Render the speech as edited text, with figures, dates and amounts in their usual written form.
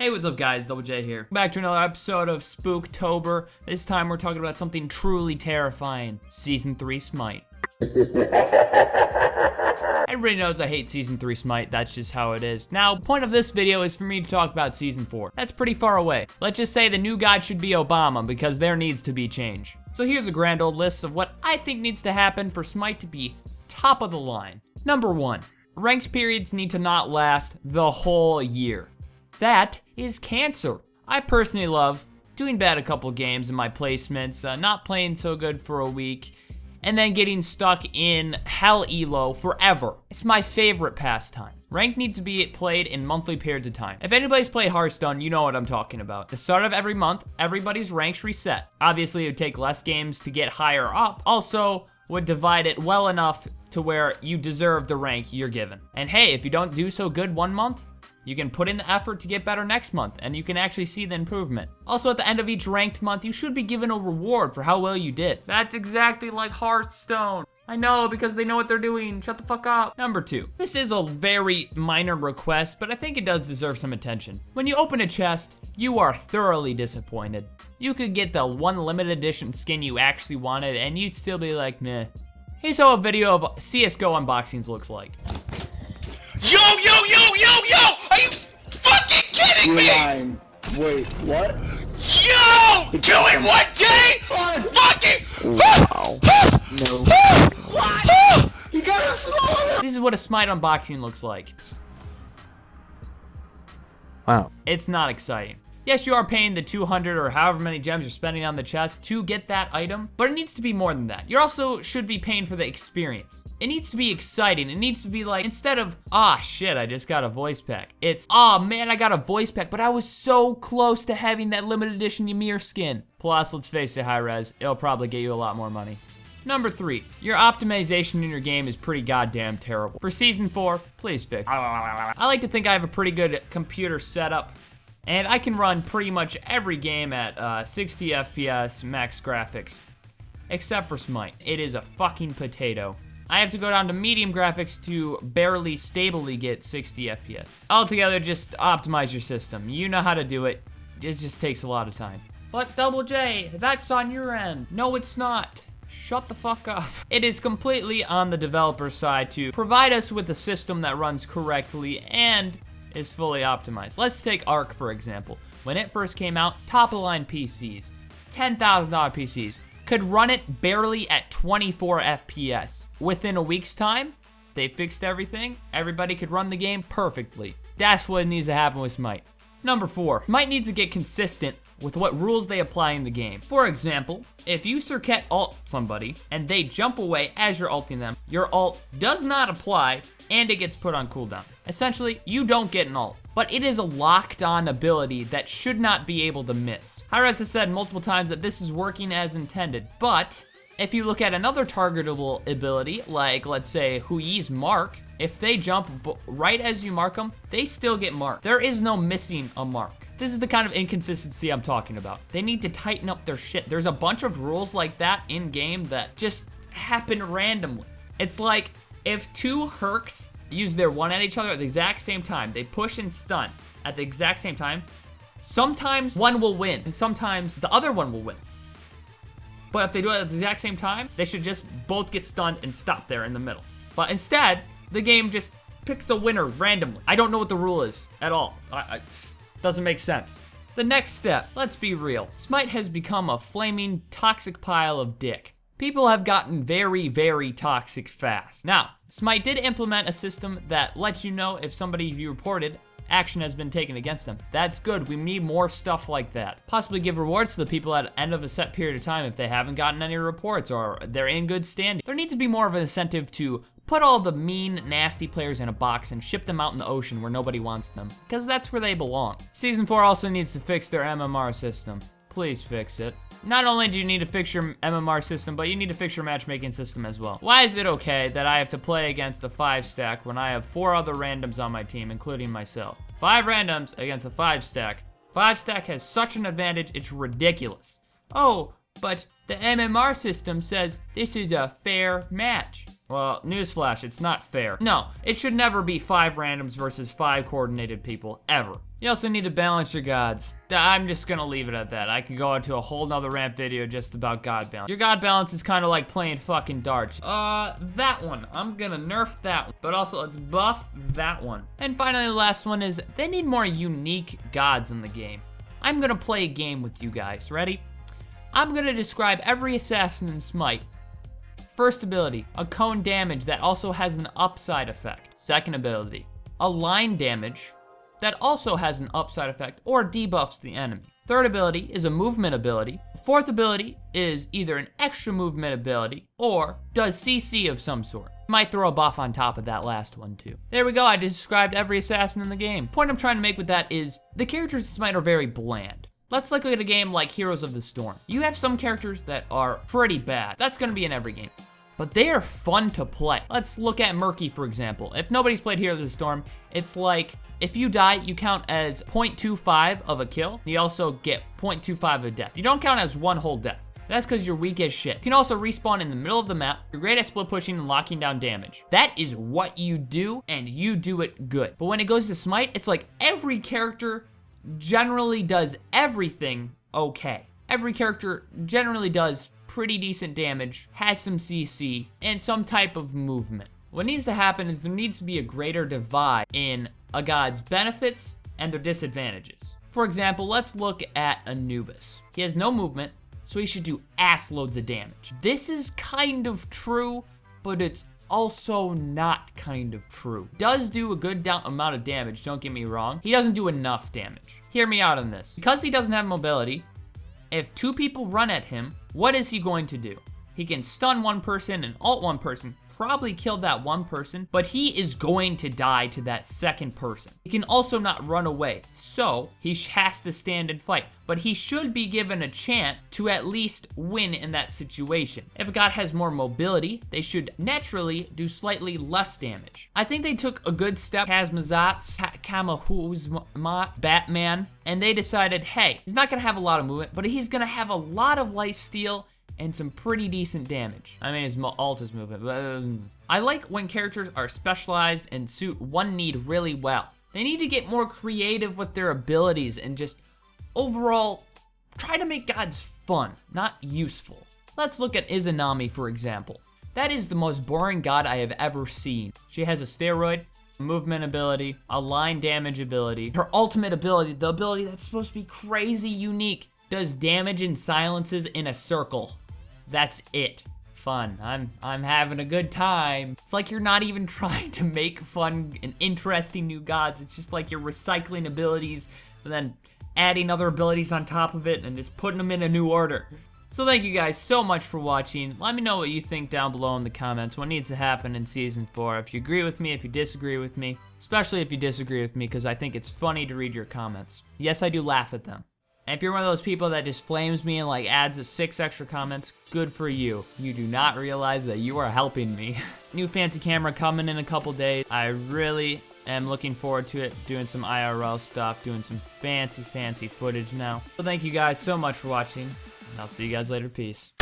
Hey, what's up guys, soloDoubleJ here. Back to another episode of Spooktober. This time we're talking about something truly terrifying. Season 3 Smite. Everybody knows I hate Season 3 Smite, that's just how it is. Now, the point of this video is for me to talk about Season 4. That's pretty far away. Let's just say the new god should be Obama, because there needs to be change. So here's a grand old list of what I think needs to happen for Smite to be top of the line. Number 1, ranked periods need to not last the whole year. That is cancer. I personally love doing bad a couple games in my placements, not playing so good for a week, and then getting stuck in hell elo forever. It's my favorite pastime. Rank needs to be played in monthly periods of time. If anybody's played Hearthstone, you know what I'm talking about. At the start of every month, everybody's ranks reset. Obviously, it would take less games to get higher up. Also, would divide it well enough to where you deserve the rank you're given. And hey, if you don't do so good one month, you can put in the effort to get better next month, and you can actually see the improvement. Also, at the end of each ranked month, you should be given a reward for how well you did. That's exactly like Hearthstone. I know, because they know what they're doing. Shut the fuck up. Number 2. This is a very minor request, but I think it does deserve some attention. When you open a chest, you are thoroughly disappointed. You could get the one limited edition skin you actually wanted, and you'd still be like, meh. Here's how a video of CSGO unboxings looks like. Yo! Are you fucking kidding me? Lying. Wait, what? Yo! Doing what, Jay? Fucking! Wow. No. What? You got a slaughter! This is what a Smite unboxing looks like. Wow. It's not exciting. Yes, you are paying the 200 or however many gems you're spending on the chest to get that item, but it needs to be more than that. You also should be paying for the experience. It needs to be exciting. It needs to be like, instead of, ah shit, I just got a voice pack. It's, ah man, I got a voice pack, but I was so close to having that limited edition Ymir skin. Plus, let's face it, high res, it'll probably get you a lot more money. Number 3, your optimization in your game is pretty goddamn terrible. For Season 4, please fix it. I like to think I have a pretty good computer setup, and I can run pretty much every game at 60 FPS max graphics, except for Smite. It is a fucking potato. I have to go down to medium graphics to barely stably get 60 FPS. Altogether, just optimize your system. You know how to do it. It just takes a lot of time. But soloDoubleJ, that's on your end. No, it's not. Shut the fuck up. It is completely on the developer side to provide us with a system that runs correctly and is fully optimized. Let's take Arc for example. When it first came out, top of the line PCs, $10,000 PCs, could run it barely at 24 FPS. Within a week's time, they fixed everything. Everybody could run the game perfectly. That's what needs to happen with Smite. Number 4, Smite needs to get consistent with what rules they apply in the game. For example, if you circuit ult somebody and they jump away as you're ulting them, your ult does not apply and it gets put on cooldown. Essentially, you don't get an ult, but it is a locked on ability that should not be able to miss. Hi-Rez has said multiple times that this is working as intended, but if you look at another targetable ability, like let's say Hui's mark, if they jump right as you mark them, they still get marked. There is no missing a mark. This is the kind of inconsistency I'm talking about. They need to tighten up their shit. There's a bunch of rules like that in game that just happen randomly. It's like if 2 Hercs use their one at each other at the exact same time, they push and stun at the exact same time, sometimes one will win and sometimes the other one will win. But if they do it at the exact same time, they should just both get stunned and stop there in the middle. But instead, the game just picks a winner randomly. I don't know what the rule is at all. Doesn't make sense. The next step, let's be real. Smite has become a flaming toxic pile of dick. People have gotten very, very toxic fast. Now, Smite did implement a system that lets you know if somebody you reported action has been taken against them. That's good. We need more stuff like that. Possibly give rewards to the people at the end of a set period of time if they haven't gotten any reports or they're in good standing. There needs to be more of an incentive to put all the mean, nasty players in a box and ship them out in the ocean where nobody wants them, because that's where they belong. Season 4 also needs to fix their MMR system. Please fix it. Not only do you need to fix your MMR system, but you need to fix your matchmaking system as well. Why is it okay that I have to play against a 5-stack when I have 4 other randoms on my team, including myself? 5 randoms against a 5-stack. 5-stack has such an advantage, it's ridiculous. Oh, but the MMR system says this is a fair match. Well, newsflash, it's not fair. No, it should never be 5 randoms versus 5 coordinated people, ever. You also need to balance your gods. I'm just gonna leave it at that. I could go into a whole nother rant video just about god balance. Your god balance is kind of like playing fucking darts. That one, I'm gonna nerf that one. But also, let's buff that one. And finally, the last one is, they need more unique gods in the game. I'm gonna play a game with you guys, ready? I'm gonna describe every assassin in Smite. First ability, a cone damage that also has an upside effect. Second ability, a line damage that also has an upside effect or debuffs the enemy. Third ability is a movement ability. Fourth ability is either an extra movement ability or does CC of some sort. Might throw a buff on top of that last one too. There we go, I described every assassin in the game. Point I'm trying to make with that is the characters in Smite are very bland. Let's look at a game like Heroes of the Storm. You have some characters that are pretty bad. That's gonna be in every game. But they are fun to play. Let's look at Murky, for example. If nobody's played Heroes of the Storm, it's like, if you die, you count as 0.25 of a kill. You also get 0.25 of death. You don't count as one whole death. That's because you're weak as shit. You can also respawn in the middle of the map. You're great at split pushing and locking down damage. That is what you do, and you do it good. But when it goes to Smite, it's like every character generally does everything okay. Every character generally does pretty decent damage, has some CC, and some type of movement. What needs to happen is there needs to be a greater divide in a god's benefits and their disadvantages. For example, let's look at Anubis. He has no movement, so he should do ass loads of damage. This is kind of true, but it's also not kind of true. Does do a good amount of damage, don't get me wrong. He doesn't do enough damage. Hear me out on this. Because he doesn't have mobility, if 2 people run at him, what is he going to do? He can stun one person and ult one person, probably kill that one person, but he is going to die to that second person. He can also not run away, so he has to stand and fight, but he should be given a chance to at least win in that situation. If a god has more mobility, they should naturally do slightly less damage. I think they took a good step, Kazmazat's, Kamahuzmat, Batman, and they decided, hey, he's not gonna have a lot of movement, but he's gonna have a lot of lifesteal and some pretty decent damage. I mean, his ult is movement, but I like when characters are specialized and suit one need really well. They need to get more creative with their abilities and just overall try to make gods fun, not useful. Let's look at Izanami, for example. That is the most boring god I have ever seen. She has a steroid, movement ability, a line damage ability. Her ultimate ability, the ability that's supposed to be crazy unique, does damage and silences in a circle. That's it. Fun. I'm having a good time. It's like you're not even trying to make fun and interesting new gods. It's just like you're recycling abilities and then adding other abilities on top of it and just putting them in a new order. So thank you guys so much for watching. Let me know what you think down below in the comments. What needs to happen in Season 4. If you agree with me, if you disagree with me. Especially if you disagree with me, because I think it's funny to read your comments. Yes, I do laugh at them. And if you're one of those people that just flames me and like adds 6 extra comments, good for you. You do not realize that you are helping me. New fancy camera coming in a couple days. I really am looking forward to it, doing some IRL stuff, doing some fancy footage now. So thank you guys so much for watching, and I'll see you guys later. Peace.